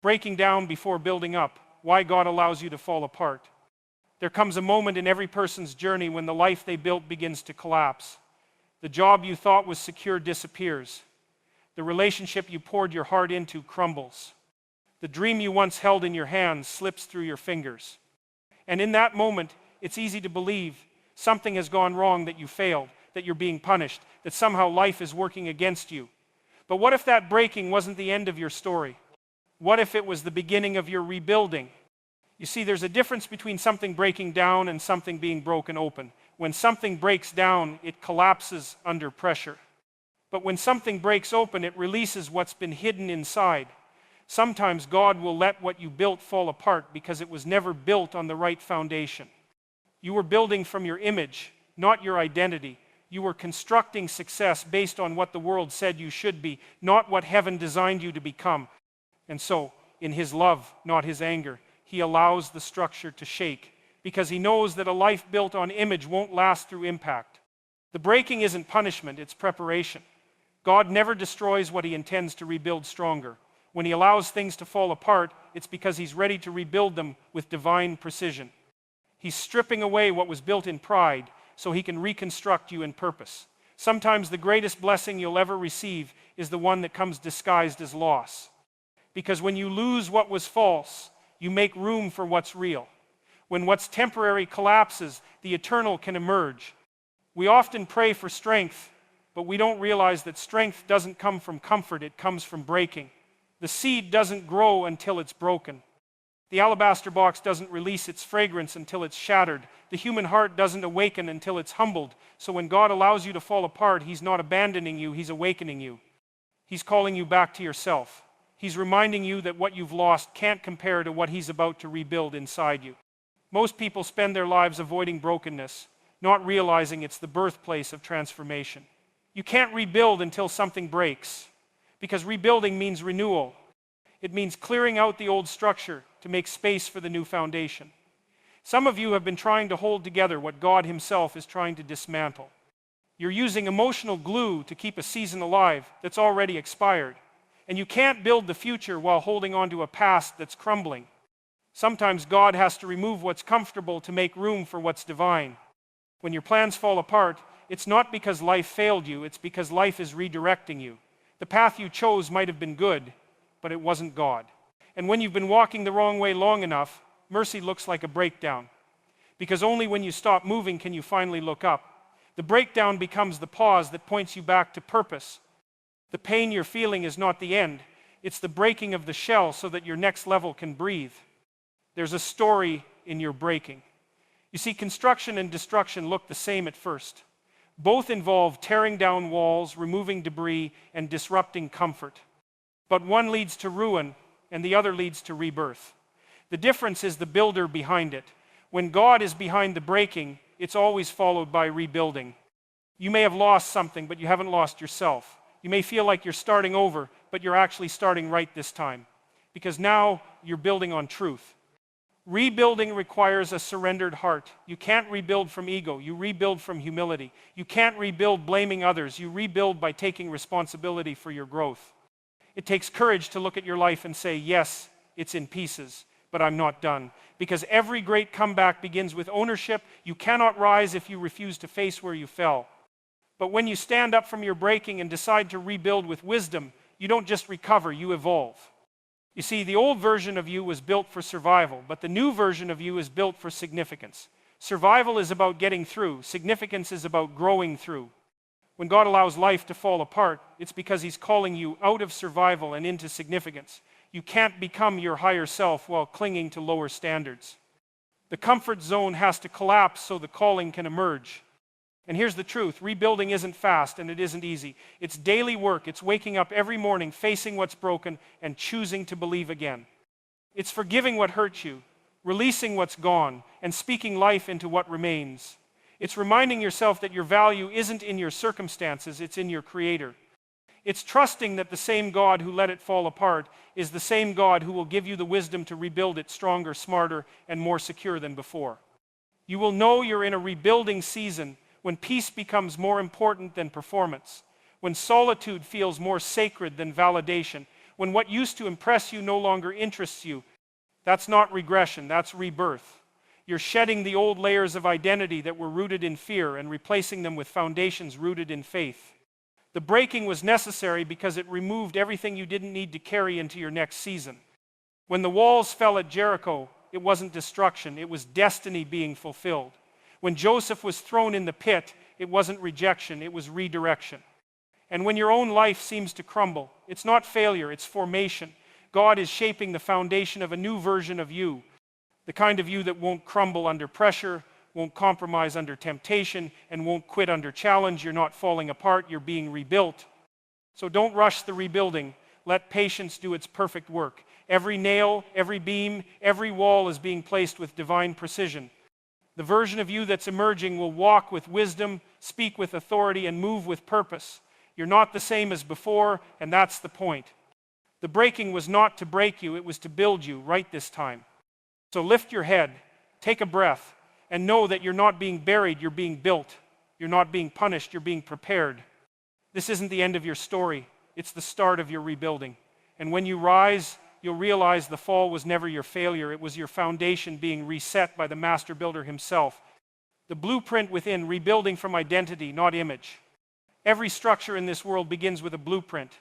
Breaking down before building up. Why God allows you to fall apart. There comes a moment in every person's journey when the life they built begins to collapse. The job you thought was secure disappears. The relationship you poured your heart into crumbles. The dream you once held in your hands slips through your fingers. And in that moment, it's easy to believe something has gone wrong, that you failed, that you're being punished, that somehow life is working against you. But what if that breaking wasn't the end of your story? What if it was the beginning of your rebuilding? You see, there's a difference between something breaking down and something being broken open. When something breaks down, it collapses under pressure. But when something breaks open, it releases what's been hidden inside. Sometimes God will let what you built fall apart because it was never built on the right foundation. You were building from your image, not your identity. You were constructing success based on what the world said you should be, not what heaven designed you to become. And so, in His love, not His anger, He allows the structure to shake because He knows that a life built on image won't last through impact. The breaking isn't punishment, it's preparation. God never destroys what He intends to rebuild stronger. When He allows things to fall apart, it's because He's ready to rebuild them with divine precision. He's stripping away what was built in pride so He can reconstruct you in purpose. Sometimes the greatest blessing you'll ever receive is the one that comes disguised as loss. Because when you lose what was false, you make room for what's real. When what's temporary collapses, the eternal can emerge. We often pray for strength, but we don't realize that strength doesn't come from comfort, it comes from breaking. The seed doesn't grow until it's broken. The alabaster box doesn't release its fragrance until it's shattered. The human heart doesn't awaken until it's humbled. So when God allows you to fall apart, He's not abandoning you, He's awakening you. He's calling you back to yourself. He's reminding you that what you've lost can't compare to what He's about to rebuild inside you. Most people spend their lives avoiding brokenness, not realizing it's the birthplace of transformation. You can't rebuild until something breaks, because rebuilding means renewal. It means clearing out the old structure to make space for the new foundation. Some of you have been trying to hold together what God Himself is trying to dismantle. You're using emotional glue to keep a season alive that's already expired. And you can't build the future while holding on to a past that's crumbling. Sometimes God has to remove what's comfortable to make room for what's divine. When your plans fall apart, it's not because life failed you, it's because life is redirecting you. The path you chose might have been good, but it wasn't God. And when you've been walking the wrong way long enough, mercy looks like a breakdown. Because only when you stop moving can you finally look up. The breakdown becomes the pause that points you back to purpose. The pain you're feeling is not the end. It's the breaking of the shell so that your next level can breathe. There's a story in your breaking. You see, construction and destruction look the same at first. Both involve tearing down walls, removing debris, and disrupting comfort. But one leads to ruin, and the other leads to rebirth. The difference is the builder behind it. When God is behind the breaking, it's always followed by rebuilding. You may have lost something, but you haven't lost yourself. You may feel like you're starting over, but you're actually starting right this time. Because now you're building on truth. Rebuilding requires a surrendered heart. You can't rebuild from ego. You rebuild from humility. You can't rebuild blaming others. You rebuild by taking responsibility for your growth. It takes courage to look at your life and say, yes, it's in pieces, but I'm not done. Because every great comeback begins with ownership. You cannot rise if you refuse to face where you fell. But when you stand up from your breaking and decide to rebuild with wisdom, you don't just recover, you evolve. You see, the old version of you was built for survival, but the new version of you is built for significance. Survival is about getting through. Significance is about growing through. When God allows life to fall apart, it's because He's calling you out of survival and into significance. You can't become your higher self while clinging to lower standards. The comfort zone has to collapse so the calling can emerge. And here's the truth, rebuilding isn't fast and it isn't easy. It's daily work. It's waking up every morning, facing what's broken, and choosing to believe again. It's forgiving what hurt you, releasing what's gone, and speaking life into what remains. It's reminding yourself that your value isn't in your circumstances, it's in your Creator. It's trusting that the same God who let it fall apart is the same God who will give you the wisdom to rebuild it stronger, smarter, and more secure than before. You will know you're in a rebuilding season when peace becomes more important than performance, when solitude feels more sacred than validation, When what used to impress you no longer interests you, that's not regression, that's rebirth. You're shedding the old layers of identity that were rooted in fear and replacing them with foundations rooted in faith. The breaking was necessary because it removed everything you didn't need to carry into your next season. When the walls fell at Jericho, it wasn't destruction, it was destiny being fulfilled. When Joseph was thrown in the pit, it wasn't rejection, it was redirection. And when your own life seems to crumble, it's not failure, it's formation. God is shaping the foundation of a new version of you, the kind of you that won't crumble under pressure, won't compromise under temptation, and won't quit under challenge. You're not falling apart, you're being rebuilt. So don't rush the rebuilding. Let patience do its perfect work. Every nail, every beam, every wall is being placed with divine precision. The version of you that's emerging will walk with wisdom, speak with authority, and move with purpose. You're not the same as before, and that's the point. The breaking was not to break you, it was to build you right this time. So lift your head, take a breath, and know that you're not being buried, you're being built. You're not being punished, you're being prepared. This isn't the end of your story, it's the start of your rebuilding. And when you rise, you'll realize the fall was never your failure, it was your foundation being reset by the master builder himself. The blueprint within, rebuilding from identity, not image. Every structure in this world begins with a blueprint.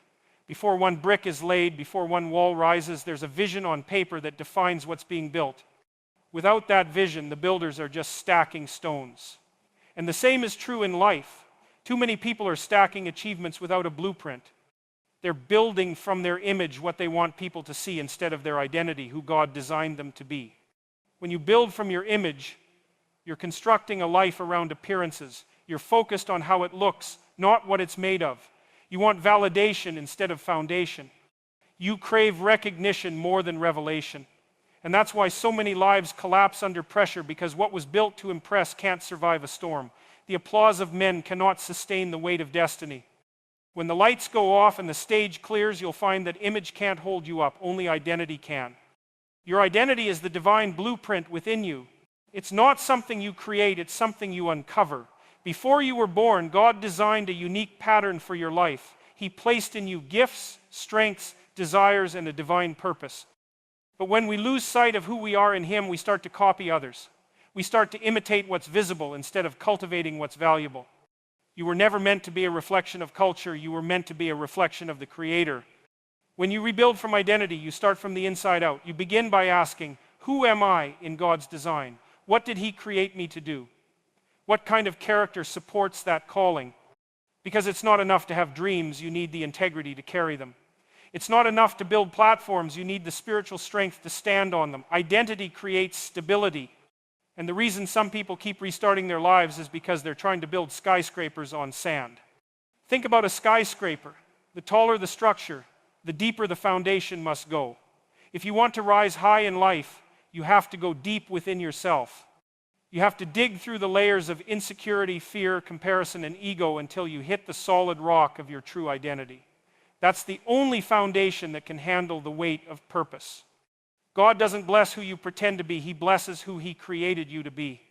Before one brick is laid, before one wall rises, there's a vision on paper that defines what's being built. Without that vision, the builders are just stacking stones. And the same is true in life. Too many people are stacking achievements without a blueprint. They're building from their image what they want people to see instead of their identity, who God designed them to be. When you build from your image, you're constructing a life around appearances. You're focused on how it looks, not what it's made of. You want validation instead of foundation. You crave recognition more than revelation. And that's why so many lives collapse under pressure, because what was built to impress can't survive a storm. The applause of men cannot sustain the weight of destiny. When the lights go off and the stage clears, you'll find that image can't hold you up, only identity can. Your identity is the divine blueprint within you. It's not something you create, it's something you uncover. Before you were born, God designed a unique pattern for your life. He placed in you gifts, strengths, desires, and a divine purpose. But when we lose sight of who we are in Him, we start to copy others. We start to imitate what's visible instead of cultivating what's valuable. You were never meant to be a reflection of culture. You were meant to be a reflection of the Creator. When you rebuild from identity, you start from the inside out. You begin by asking, who am I in God's design? What did He create me to do? What kind of character supports that calling? Because it's not enough to have dreams, you need the integrity to carry them. It's not enough to build platforms, you need the spiritual strength to stand on them. Identity creates stability. And the reason some people keep restarting their lives is because they're trying to build skyscrapers on sand. Think about a skyscraper. The taller the structure, the deeper the foundation must go. If you want to rise high in life, you have to go deep within yourself. You have to dig through the layers of insecurity, fear, comparison, and ego until you hit the solid rock of your true identity. That's the only foundation that can handle the weight of purpose. God doesn't bless who you pretend to be, He blesses who He created you to be.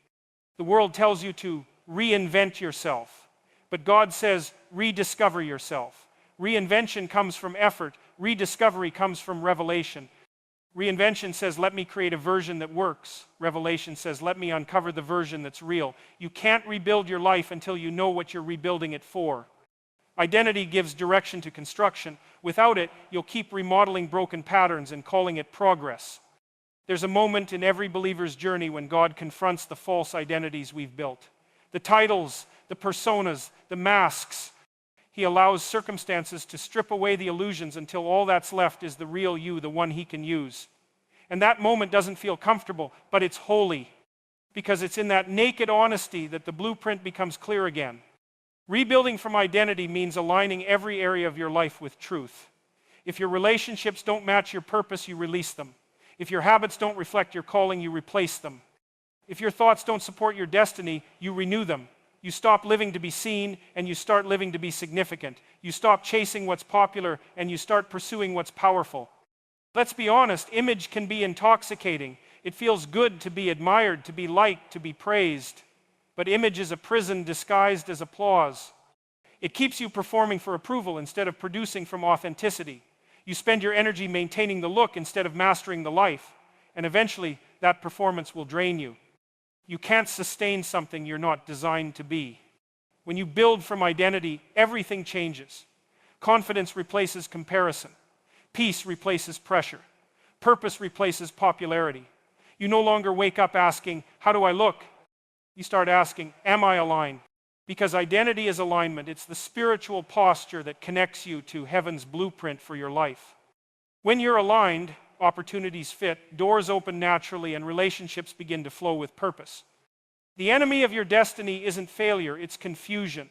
The world tells you to reinvent yourself, but God says rediscover yourself. Reinvention comes from effort, rediscovery comes from revelation. Reinvention says, let me create a version that works. Revelation says, let me uncover the version that's real. You can't rebuild your life until you know what you're rebuilding it for. Identity gives direction to construction. Without it, you'll keep remodeling broken patterns and calling it progress. There's a moment in every believer's journey when God confronts the false identities we've built. The titles, the personas, the masks. He allows circumstances to strip away the illusions until all that's left is the real you, the one He can use. And that moment doesn't feel comfortable, but it's holy, because it's in that naked honesty that the blueprint becomes clear again. Rebuilding from identity means aligning every area of your life with truth. If your relationships don't match your purpose, you release them. If your habits don't reflect your calling, you replace them. If your thoughts don't support your destiny, you renew them. You stop living to be seen, and you start living to be significant. You stop chasing what's popular, and you start pursuing what's powerful. Let's be honest, image can be intoxicating. It feels good to be admired, to be liked, to be praised. But image is a prison disguised as applause. It keeps you performing for approval instead of producing from authenticity. You spend your energy maintaining the look instead of mastering the life, and eventually that performance will drain you. You can't sustain something you're not designed to be. When you build from identity, everything changes. Confidence replaces comparison. Peace replaces pressure. Purpose replaces popularity. You no longer wake up asking, how do I look? You start asking, am I aligned? Because identity is alignment. It's the spiritual posture that connects you to heaven's blueprint for your life. When you're aligned, opportunities fit, doors open naturally, and relationships begin to flow with purpose. The enemy of your destiny isn't failure, it's confusion.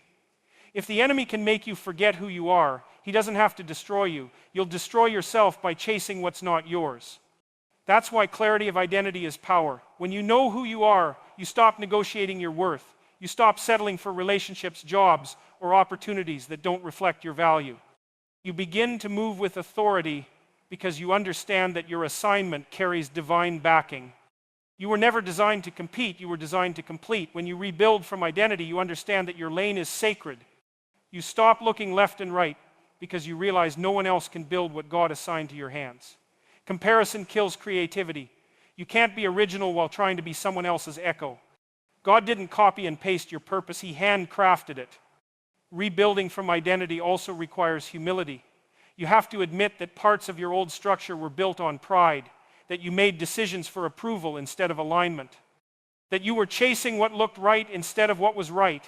If the enemy can make you forget who you are, he doesn't have to destroy you. You'll destroy yourself by chasing what's not yours. That's why clarity of identity is power. When you know who you are, you stop negotiating your worth. You stop settling for relationships, jobs, or opportunities that don't reflect your value. You begin to move with authority because you understand that your assignment carries divine backing. You were never designed to compete, you were designed to complete. When you rebuild from identity, you understand that your lane is sacred. You stop looking left and right because you realize no one else can build what God assigned to your hands. Comparison kills creativity. You can't be original while trying to be someone else's echo. God didn't copy and paste your purpose, He handcrafted it. Rebuilding from identity also requires humility. You have to admit that parts of your old structure were built on pride, that you made decisions for approval instead of alignment, that you were chasing what looked right instead of what was right.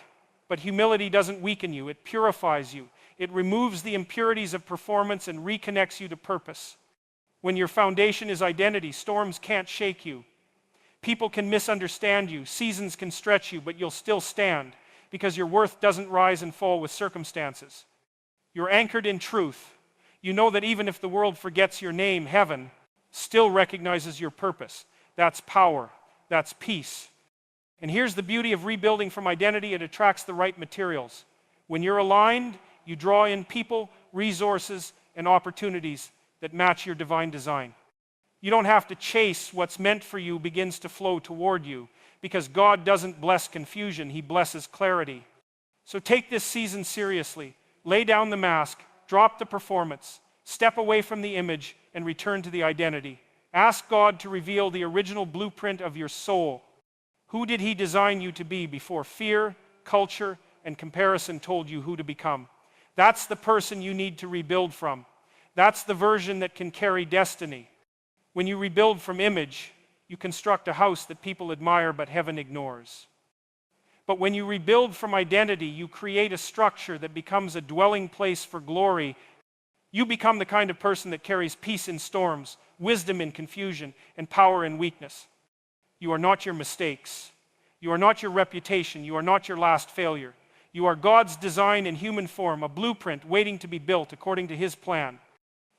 But humility doesn't weaken you, it purifies you. It removes the impurities of performance and reconnects you to purpose. When your foundation is identity, storms can't shake you. People can misunderstand you, seasons can stretch you, but you'll still stand because your worth doesn't rise and fall with circumstances. You're anchored in truth. You know that even if the world forgets your name, heaven still recognizes your purpose. That's power. That's peace. And here's the beauty of rebuilding from identity. It attracts the right materials. When you're aligned, you draw in people, resources, and opportunities that match your divine design. You don't have to chase what's meant for you begins to flow toward you because God doesn't bless confusion, He blesses clarity. So take this season seriously. Lay down the mask, drop the performance, step away from the image, and return to the identity. Ask God to reveal the original blueprint of your soul. Who did He design you to be before fear, culture, and comparison told you who to become? That's the person you need to rebuild from. That's the version that can carry destiny. When you rebuild from image, you construct a house that people admire but heaven ignores. But when you rebuild from identity, you create a structure that becomes a dwelling place for glory. You become the kind of person that carries peace in storms, wisdom in confusion, and power in weakness. You are not your mistakes. You are not your reputation. You are not your last failure. You are God's design in human form, a blueprint waiting to be built according to His plan.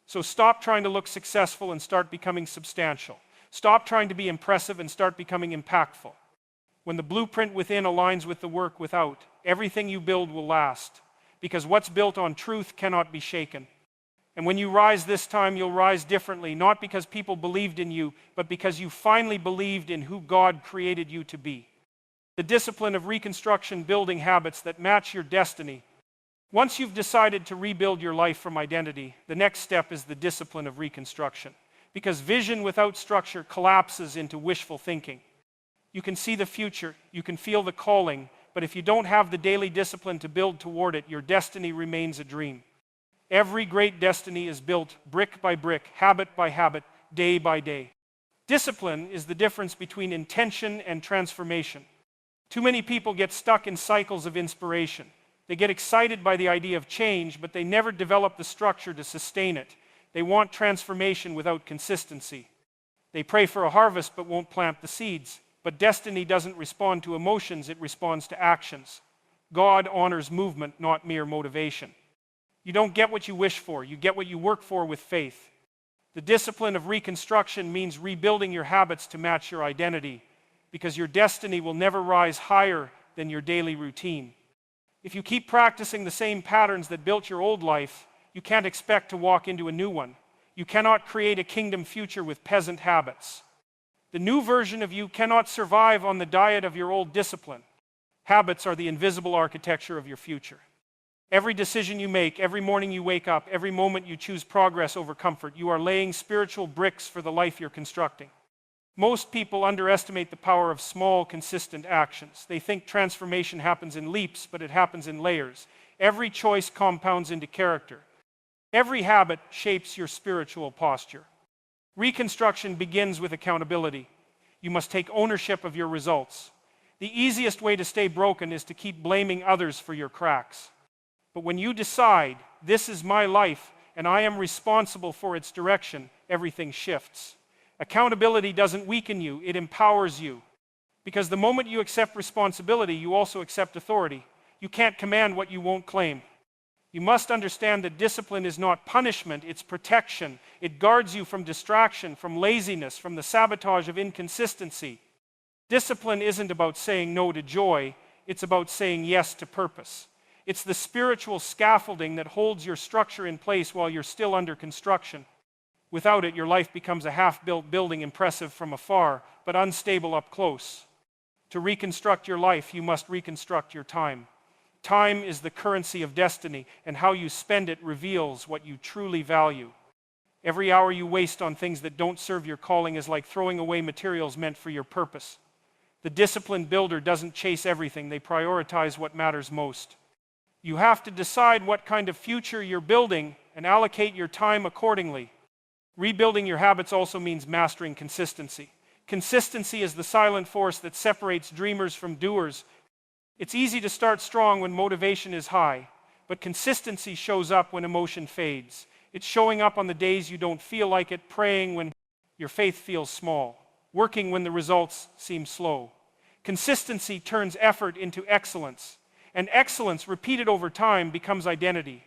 So stop trying to look successful and start becoming substantial. Stop trying to be impressive and start becoming impactful. When the blueprint within aligns with the work without, everything you build will last, because what's built on truth cannot be shaken. And when you rise this time, you'll rise differently, not because people believed in you, but because you finally believed in who God created you to be. The discipline of reconstruction, building habits that match your destiny. Once you've decided to rebuild your life from identity, the next step is the discipline of reconstruction. Because vision without structure collapses into wishful thinking. You can see the future, you can feel the calling, but if you don't have the daily discipline to build toward it, your destiny remains a dream. Every great destiny is built brick by brick, habit by habit, day by day. Discipline is the difference between intention and transformation. Too many people get stuck in cycles of inspiration. They get excited by the idea of change, but they never develop the structure to sustain it. They want transformation without consistency. They pray for a harvest but won't plant the seeds. But destiny doesn't respond to emotions, it responds to actions. God honors movement, not mere motivation. You don't get what you wish for, you get what you work for with faith. The discipline of reconstruction means rebuilding your habits to match your identity, because your destiny will never rise higher than your daily routine. If you keep practicing the same patterns that built your old life, you can't expect to walk into a new one. You cannot create a kingdom future with peasant habits. The new version of you cannot survive on the diet of your old discipline. Habits are the invisible architecture of your future. Every decision you make, every morning you wake up, every moment you choose progress over comfort, you are laying spiritual bricks for the life you're constructing. Most people underestimate the power of small, consistent actions. They think transformation happens in leaps, but it happens in layers. Every choice compounds into character. Every habit shapes your spiritual posture. Reconstruction begins with accountability. You must take ownership of your results. The easiest way to stay broken is to keep blaming others for your cracks. But when you decide, this is my life and I am responsible for its direction, everything shifts. Accountability doesn't weaken you, it empowers you. Because the moment you accept responsibility, you also accept authority. You can't command what you won't claim. You must understand that discipline is not punishment, it's protection. It guards you from distraction, from laziness, from the sabotage of inconsistency. Discipline isn't about saying no to joy, it's about saying yes to purpose. It's the spiritual scaffolding that holds your structure in place while you're still under construction. Without it, your life becomes a half-built building, impressive from afar, but unstable up close. To reconstruct your life, you must reconstruct your time. Time is the currency of destiny, and how you spend it reveals what you truly value. Every hour you waste on things that don't serve your calling is like throwing away materials meant for your purpose. The disciplined builder doesn't chase everything, they prioritize what matters most. You have to decide what kind of future you're building and allocate your time accordingly. Rebuilding your habits also means mastering consistency. Consistency is the silent force that separates dreamers from doers. It's easy to start strong when motivation is high, but consistency shows up when emotion fades. It's showing up on the days you don't feel like it, praying when your faith feels small, working when the results seem slow. Consistency turns effort into excellence, and excellence repeated over time becomes identity.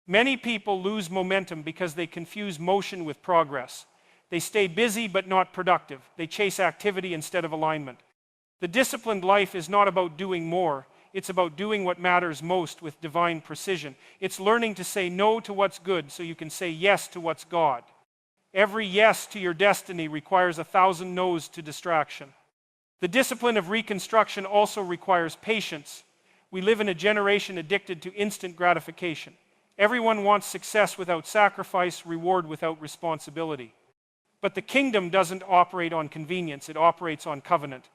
Many people lose momentum because they confuse motion with progress. They stay busy but not productive. They chase activity instead of alignment. The disciplined life is not about doing more. It's about doing what matters most with divine precision. It's learning to say no to what's good so you can say yes to what's God. Every yes to your destiny requires 1,000 no's to distraction. The discipline of reconstruction also requires patience. We live in a generation addicted to instant gratification. Everyone wants success without sacrifice, reward without responsibility. But the kingdom doesn't operate on convenience, it operates on covenant.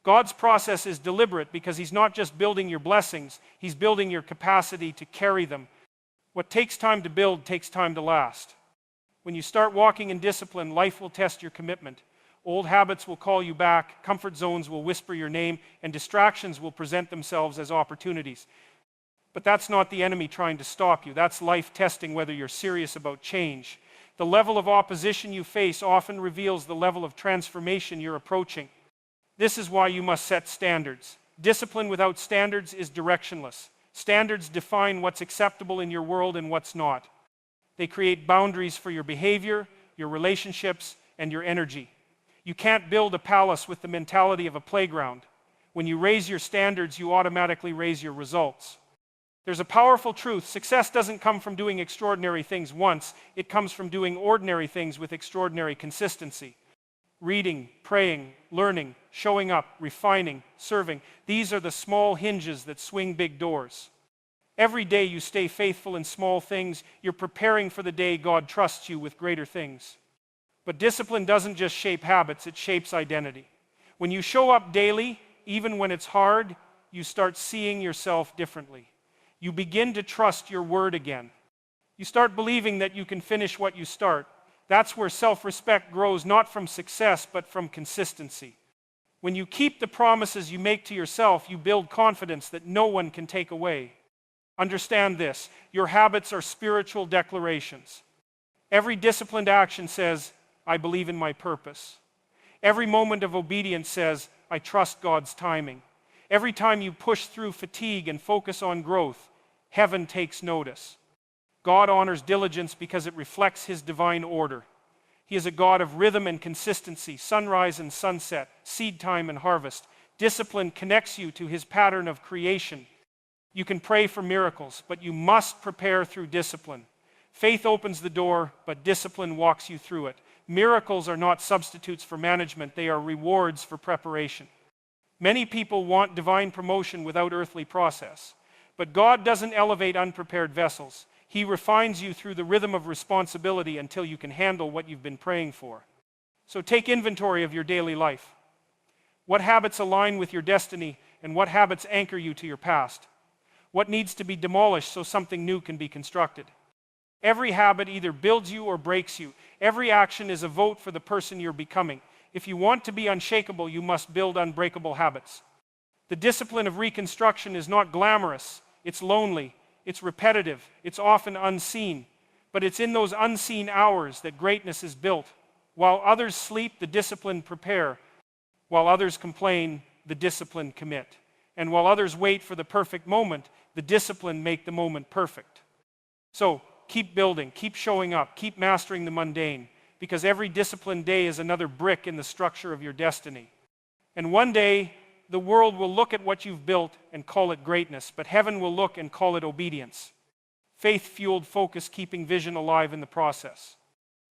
God's process is deliberate because He's not just building your blessings, He's building your capacity to carry them. What takes time to build takes time to last. When you start walking in discipline, life will test your commitment. Old habits will call you back, comfort zones will whisper your name, and distractions will present themselves as opportunities. But that's not the enemy trying to stop you. That's life testing whether you're serious about change. The level of opposition you face often reveals the level of transformation you're approaching. This is why you must set standards. Discipline without standards is directionless. Standards define what's acceptable in your world and what's not. They create boundaries for your behavior, your relationships, and your energy. You can't build a palace with the mentality of a playground. When you raise your standards, you automatically raise your results. There's a powerful truth. Success doesn't come from doing extraordinary things once. It comes from doing ordinary things with extraordinary consistency. Reading, praying, learning, showing up, refining, serving. These are the small hinges that swing big doors. Every day you stay faithful in small things, you're preparing for the day God trusts you with greater things. But discipline doesn't just shape habits, it shapes identity. When you show up daily, even when it's hard, you start seeing yourself differently. You begin to trust your word again. You start believing that you can finish what you start. That's where self-respect grows, not from success, but from consistency. When you keep the promises you make to yourself, you build confidence that no one can take away. Understand this, your habits are spiritual declarations. Every disciplined action says, I believe in my purpose. Every moment of obedience says, I trust God's timing. Every time you push through fatigue and focus on growth, heaven takes notice. God honors diligence because it reflects His divine order. He is a God of rhythm and consistency, sunrise and sunset, seed time and harvest. Discipline connects you to His pattern of creation. You can pray for miracles, but you must prepare through discipline. Faith opens the door, but discipline walks you through it. Miracles are not substitutes for management, they are rewards for preparation. Many people want divine promotion without earthly process. But God doesn't elevate unprepared vessels. He refines you through the rhythm of responsibility until you can handle what you've been praying for. So take inventory of your daily life. What habits align with your destiny, and what habits anchor you to your past? What needs to be demolished so something new can be constructed? Every habit either builds you or breaks you. Every action is a vote for the person you're becoming. If you want to be unshakable, you must build unbreakable habits. The discipline of reconstruction is not glamorous. It's lonely. It's repetitive. It's often unseen. But it's in those unseen hours that greatness is built. While others sleep, the disciplined prepare. While others complain, the disciplined commit. And while others wait for the perfect moment, the disciplined make the moment perfect. So, keep building, keep showing up, keep mastering the mundane, because every disciplined day is another brick in the structure of your destiny. And one day, the world will look at what you've built and call it greatness, but heaven will look and call it obedience. Faith-fueled focus, keeping vision alive in the process.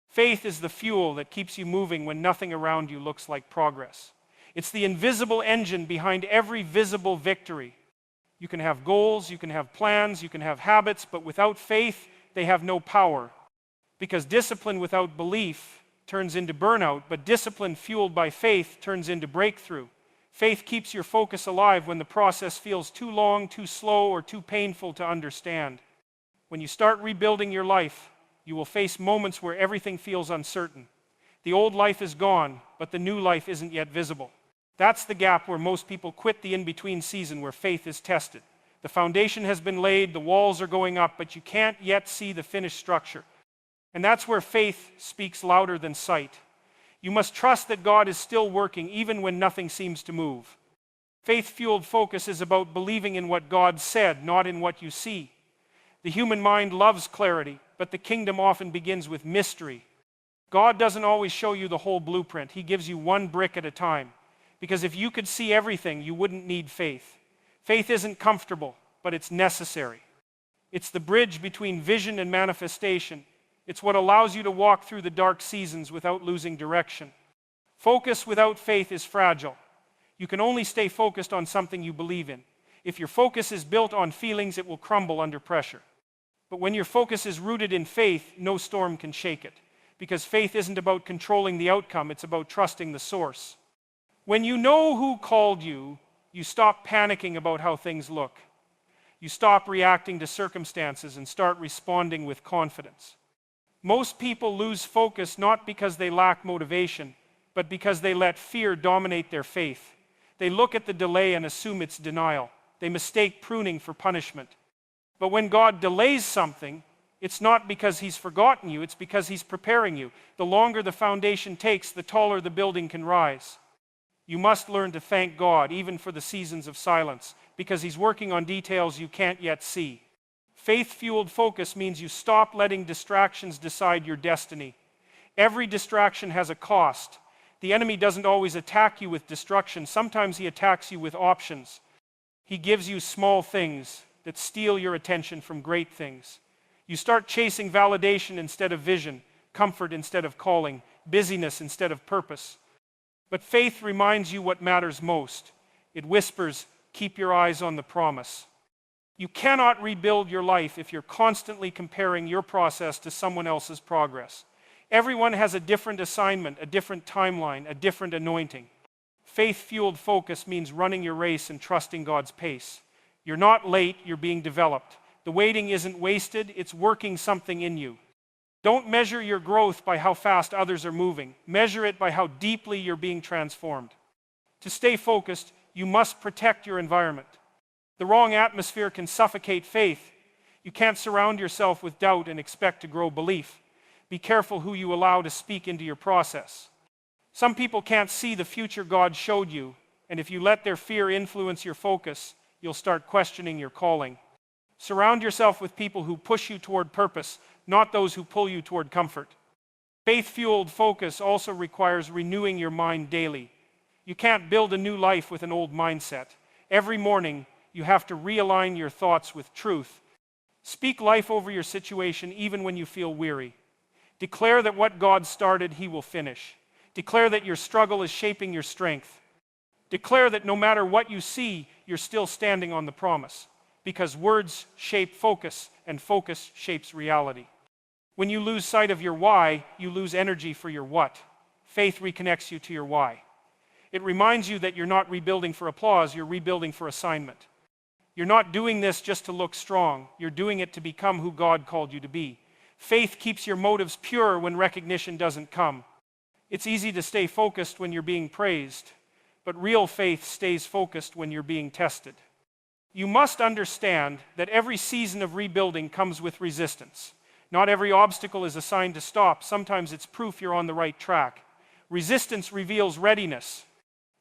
Faith is the fuel that keeps you moving when nothing around you looks like progress. It's the invisible engine behind every visible victory. You can have goals, you can have plans, you can have habits, but without faith, they have no power. Because discipline without belief turns into burnout, but discipline fueled by faith turns into breakthrough. Faith keeps your focus alive when the process feels too long, too slow, or too painful to understand. When you start rebuilding your life, you will face moments where everything feels uncertain. The old life is gone, but the new life isn't yet visible. That's the gap where most people quit the in-between season where faith is tested. The foundation has been laid, the walls are going up, but you can't yet see the finished structure. And that's where faith speaks louder than sight. You must trust that God is still working even when nothing seems to move. Faith-fueled focus is about believing in what God said, not in what you see. The human mind loves clarity, but the kingdom often begins with mystery. God doesn't always show you the whole blueprint. He gives you one brick at a time. Because if you could see everything, you wouldn't need faith. Faith isn't comfortable, but it's necessary. It's the bridge between vision and manifestation. It's what allows you to walk through the dark seasons without losing direction. Focus without faith is fragile. You can only stay focused on something you believe in. If your focus is built on feelings, it will crumble under pressure. But when your focus is rooted in faith, no storm can shake it. Because faith isn't about controlling the outcome, it's about trusting the source. When you know who called you, you stop panicking about how things look. You stop reacting to circumstances and start responding with confidence. Most people lose focus not because they lack motivation, but because they let fear dominate their faith. They look at the delay and assume it's denial. They mistake pruning for punishment. But when God delays something, it's not because He's forgotten you, it's because He's preparing you. The longer the foundation takes, the taller the building can rise. You must learn to thank God, even for the seasons of silence, because He's working on details you can't yet see. Faith-fueled focus means you stop letting distractions decide your destiny. Every distraction has a cost. The enemy doesn't always attack you with destruction. Sometimes he attacks you with options. He gives you small things that steal your attention from great things. You start chasing validation instead of vision, comfort instead of calling, busyness instead of purpose. But faith reminds you what matters most. It whispers, keep your eyes on the promise. You cannot rebuild your life if you're constantly comparing your process to someone else's progress. Everyone has a different assignment, a different timeline, a different anointing. Faith-fueled focus means running your race and trusting God's pace. You're not late, you're being developed. The waiting isn't wasted, it's working something in you. Don't measure your growth by how fast others are moving. Measure it by how deeply you're being transformed. To stay focused, you must protect your environment. The wrong atmosphere can suffocate faith. You can't surround yourself with doubt and expect to grow belief. Be careful who you allow to speak into your process. Some people can't see the future God showed you, and if you let their fear influence your focus, you'll start questioning your calling. Surround yourself with people who push you toward purpose, not those who pull you toward comfort. Faith-fueled focus also requires renewing your mind daily. You can't build a new life with an old mindset. Every morning, you have to realign your thoughts with truth. Speak life over your situation even when you feel weary. Declare that what God started, He will finish. Declare that your struggle is shaping your strength. Declare that no matter what you see, you're still standing on the promise. because words shape focus, and focus shapes reality. When you lose sight of your why, you lose energy for your what. Faith reconnects you to your why. It reminds you that you're not rebuilding for applause, you're rebuilding for assignment. You're not doing this just to look strong, you're doing it to become who God called you to be. Faith keeps your motives pure when recognition doesn't come. It's easy to stay focused when you're being praised, but real faith stays focused when you're being tested. You must understand that every season of rebuilding comes with resistance. Not every obstacle is assigned to stop. Sometimes it's proof you're on the right track. Resistance reveals readiness.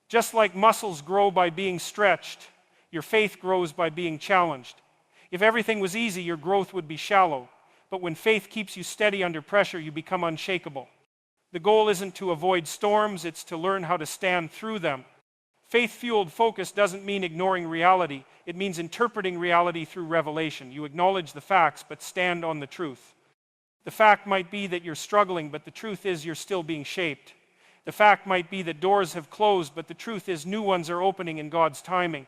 Just like muscles grow by being stretched, your faith grows by being challenged. If everything was easy, your growth would be shallow. But when faith keeps you steady under pressure, you become unshakable. The goal isn't to avoid storms, it's to learn how to stand through them. Faith-fueled focus doesn't mean ignoring reality. It means interpreting reality through revelation. You acknowledge the facts, but stand on the truth. The fact might be that you're struggling, but the truth is you're still being shaped. The fact might be that doors have closed, but the truth is new ones are opening in God's timing.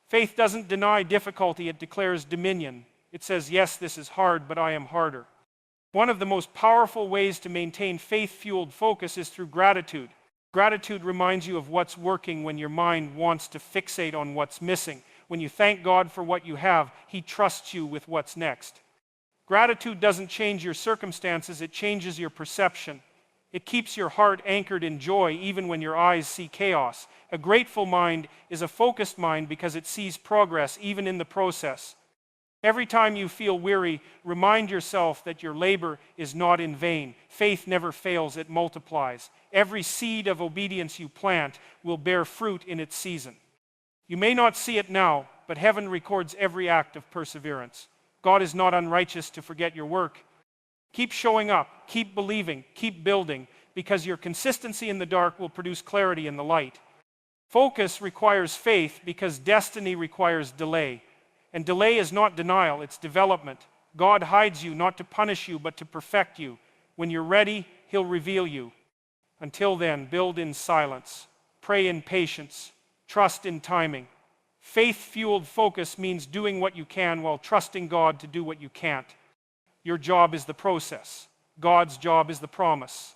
Faith doesn't deny difficulty, it declares dominion. It says, yes, this is hard, but I am harder. One of the most powerful ways to maintain faith-fueled focus is through gratitude. Gratitude reminds you of what's working when your mind wants to fixate on what's missing. When you thank God for what you have, He trusts you with what's next. Gratitude doesn't change your circumstances, it changes your perception. It keeps your heart anchored in joy even when your eyes see chaos. A grateful mind is a focused mind because it sees progress even in the process. Every time you feel weary, remind yourself that your labor is not in vain. Faith never fails, it multiplies. Every seed of obedience you plant will bear fruit in its season. You may not see it now, but heaven records every act of perseverance. God is not unrighteous to forget your work. Keep showing up, keep believing, keep building, because your consistency in the dark will produce clarity in the light. Focus requires faith because destiny requires delay. And delay is not denial, it's development. God hides you not to punish you, but to perfect you. When you're ready, He'll reveal you. Until then, build in silence, pray in patience, trust in timing. Faith-fueled focus means doing what you can while trusting God to do what you can't. Your job is the process. God's job is the promise.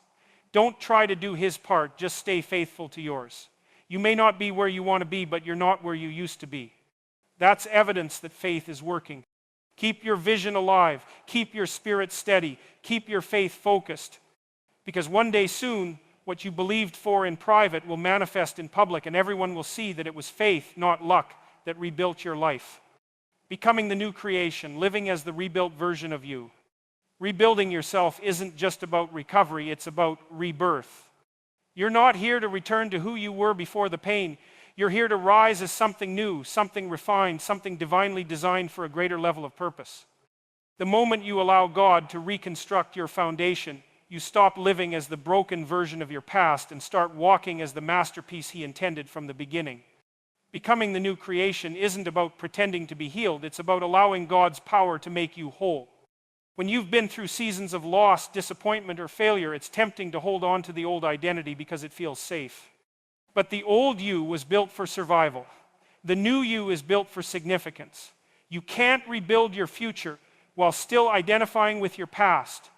Don't try to do His part, just stay faithful to yours. You may not be where you want to be, but you're not where you used to be. That's evidence that faith is working. Keep your vision alive. Keep your spirit steady. Keep your faith focused. Because one day soon, what you believed for in private will manifest in public, and everyone will see that it was faith, not luck, that rebuilt your life. Becoming the new creation, living as the rebuilt version of you. Rebuilding yourself isn't just about recovery, it's about rebirth. You're not here to return to who you were before the pain. You're here to rise as something new, something refined, something divinely designed for a greater level of purpose. The moment you allow God to reconstruct your foundation, you stop living as the broken version of your past and start walking as the masterpiece He intended from the beginning. Becoming the new creation isn't about pretending to be healed, it's about allowing God's power to make you whole. When you've been through seasons of loss, disappointment, or failure, it's tempting to hold on to the old identity because it feels safe. But the old you was built for survival. The new you is built for significance. You can't rebuild your future while still identifying with your past.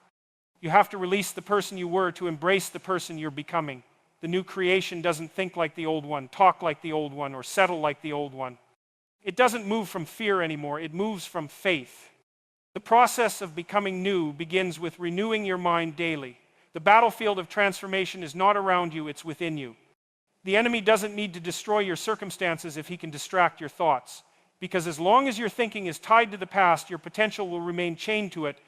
You have to release the person you were to embrace the person you're becoming. The new creation doesn't think like the old one, talk like the old one, or settle like the old one. It doesn't move from fear anymore, it moves from faith. The process of becoming new begins with renewing your mind daily. The battlefield of transformation is not around you, it's within you. The enemy doesn't need to destroy your circumstances if he can distract your thoughts. Because as long as your thinking is tied to the past, your potential will remain chained to it.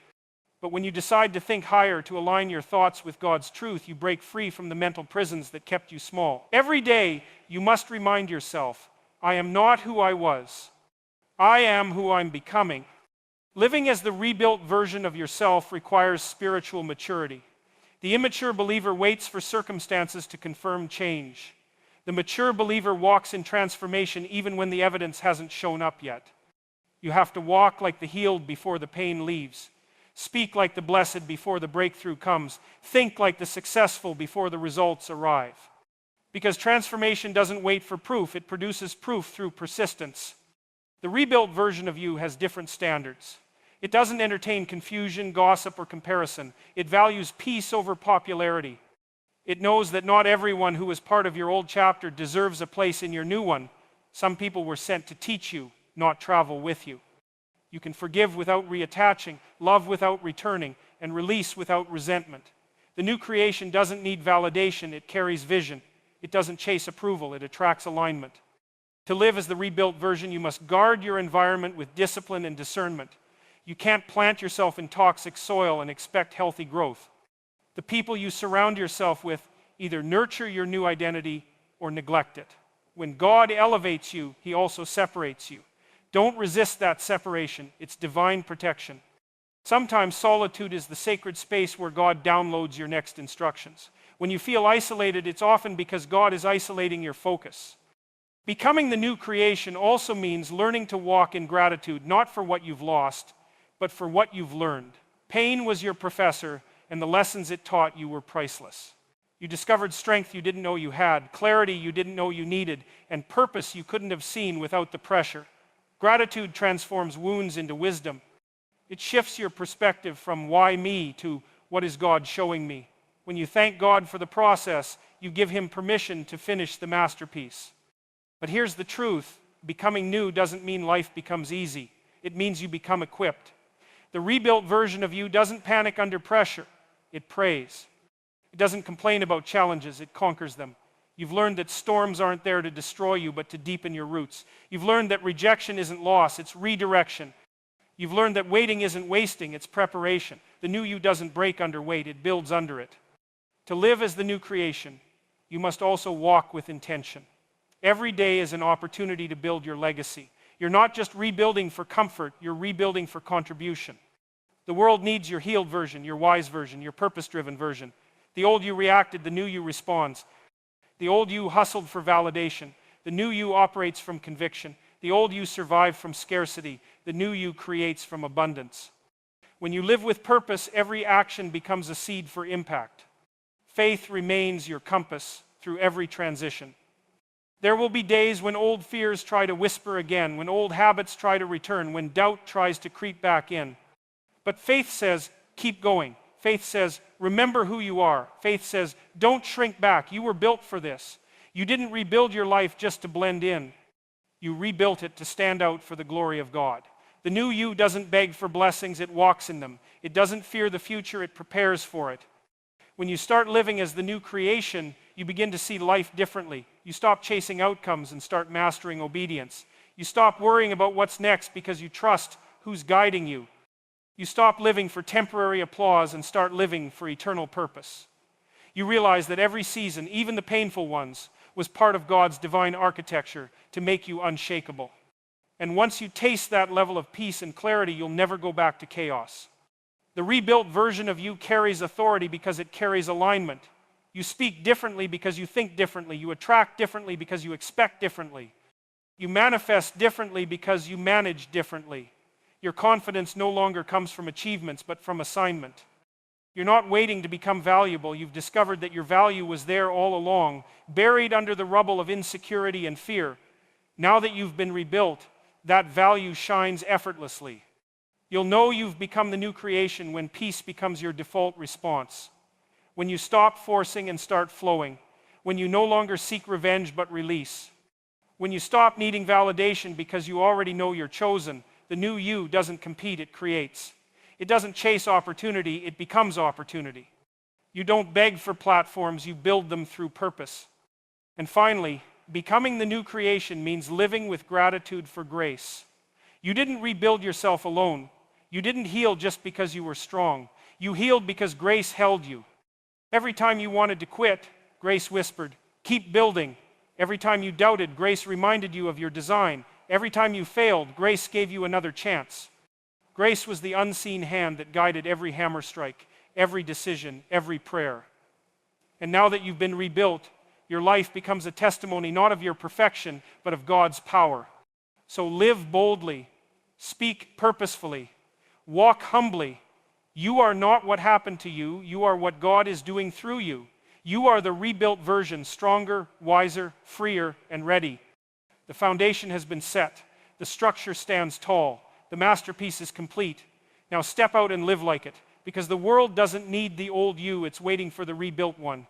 But when you decide to think higher, to align your thoughts with God's truth, you break free from the mental prisons that kept you small. Every day, you must remind yourself, I am not who I was. I am who I'm becoming. Living as the rebuilt version of yourself requires spiritual maturity. The immature believer waits for circumstances to confirm change. The mature believer walks in transformation even when the evidence hasn't shown up yet. You have to walk like the healed before the pain leaves. Speak like the blessed before the breakthrough comes. Think like the successful before the results arrive. Because transformation doesn't wait for proof, it produces proof through persistence. The rebuilt version of you has different standards. It doesn't entertain confusion, gossip, or comparison. It values peace over popularity. It knows that not everyone who was part of your old chapter deserves a place in your new one. Some people were sent to teach you, not travel with you. You can forgive without reattaching, love without returning, and release without resentment. The new creation doesn't need validation, it carries vision. It doesn't chase approval, it attracts alignment. To live as the rebuilt version, you must guard your environment with discipline and discernment. You can't plant yourself in toxic soil and expect healthy growth. The people you surround yourself with either nurture your new identity or neglect it. When God elevates you, He also separates you. Don't resist that separation. It's divine protection. Sometimes solitude is the sacred space where God downloads your next instructions. When you feel isolated, it's often because God is isolating your focus. Becoming the new creation also means learning to walk in gratitude, not for what you've lost, but for what you've learned. Pain was your professor, and the lessons it taught you were priceless. You discovered strength you didn't know you had, clarity you didn't know you needed, and purpose you couldn't have seen without the pressure. Gratitude transforms wounds into wisdom. It shifts your perspective from why me to what is God showing me. When you thank God for the process, you give Him permission to finish the masterpiece. But here's the truth. Becoming new doesn't mean life becomes easy. It means you become equipped. The rebuilt version of you doesn't panic under pressure. It prays. It doesn't complain about challenges, it conquers them. You've learned that storms aren't there to destroy you, but to deepen your roots. You've learned that rejection isn't loss, it's redirection. You've learned that waiting isn't wasting, it's preparation. The new you doesn't break under weight, it builds under it. To live as the new creation, you must also walk with intention. Every day is an opportunity to build your legacy. You're not just rebuilding for comfort, you're rebuilding for contribution. The world needs your healed version, your wise version, your purpose-driven version. The old you reacted, the new you responds. The old you hustled for validation. The new you operates from conviction. The old you survived from scarcity. The new you creates from abundance. When you live with purpose, every action becomes a seed for impact. Faith remains your compass through every transition. There will be days when old fears try to whisper again, when old habits try to return, when doubt tries to creep back in. But faith says, keep going. Faith says, remember who you are. Faith says, don't shrink back. You were built for this. You didn't rebuild your life just to blend in. You rebuilt it to stand out for the glory of God. The new you doesn't beg for blessings, it walks in them. It doesn't fear the future, it prepares for it. When you start living as the new creation, you begin to see life differently. You stop chasing outcomes and start mastering obedience. You stop worrying about what's next because you trust who's guiding you. You stop living for temporary applause and start living for eternal purpose. You realize that every season, even the painful ones, was part of God's divine architecture to make you unshakable. And once you taste that level of peace and clarity, you'll never go back to chaos. The rebuilt version of you carries authority because it carries alignment. You speak differently because you think differently. You attract differently because you expect differently. You manifest differently because you manage differently. Your confidence no longer comes from achievements, but from assignment. You're not waiting to become valuable. You've discovered that your value was there all along, buried under the rubble of insecurity and fear. Now that you've been rebuilt, that value shines effortlessly. You'll know you've become the new creation when peace becomes your default response. When you stop forcing and start flowing. When you no longer seek revenge but release. When you stop needing validation because you already know you're chosen. The new you doesn't compete, it creates. It doesn't chase opportunity, it becomes opportunity. You don't beg for platforms, you build them through purpose. And finally, becoming the new creation means living with gratitude for grace. You didn't rebuild yourself alone. You didn't heal just because you were strong. You healed because grace held you. Every time you wanted to quit, grace whispered, keep building. Every time you doubted, grace reminded you of your design. Every time you failed, grace gave you another chance. Grace was the unseen hand that guided every hammer strike, every decision, every prayer. And now that you've been rebuilt, your life becomes a testimony not of your perfection, but of God's power. So live boldly, speak purposefully, walk humbly. You are not what happened to you, you are what God is doing through you. You are the rebuilt version, stronger, wiser, freer, and ready. The foundation has been set. The structure stands tall. The masterpiece is complete. Now step out and live like it, because the world doesn't need the old you, it's waiting for the rebuilt one.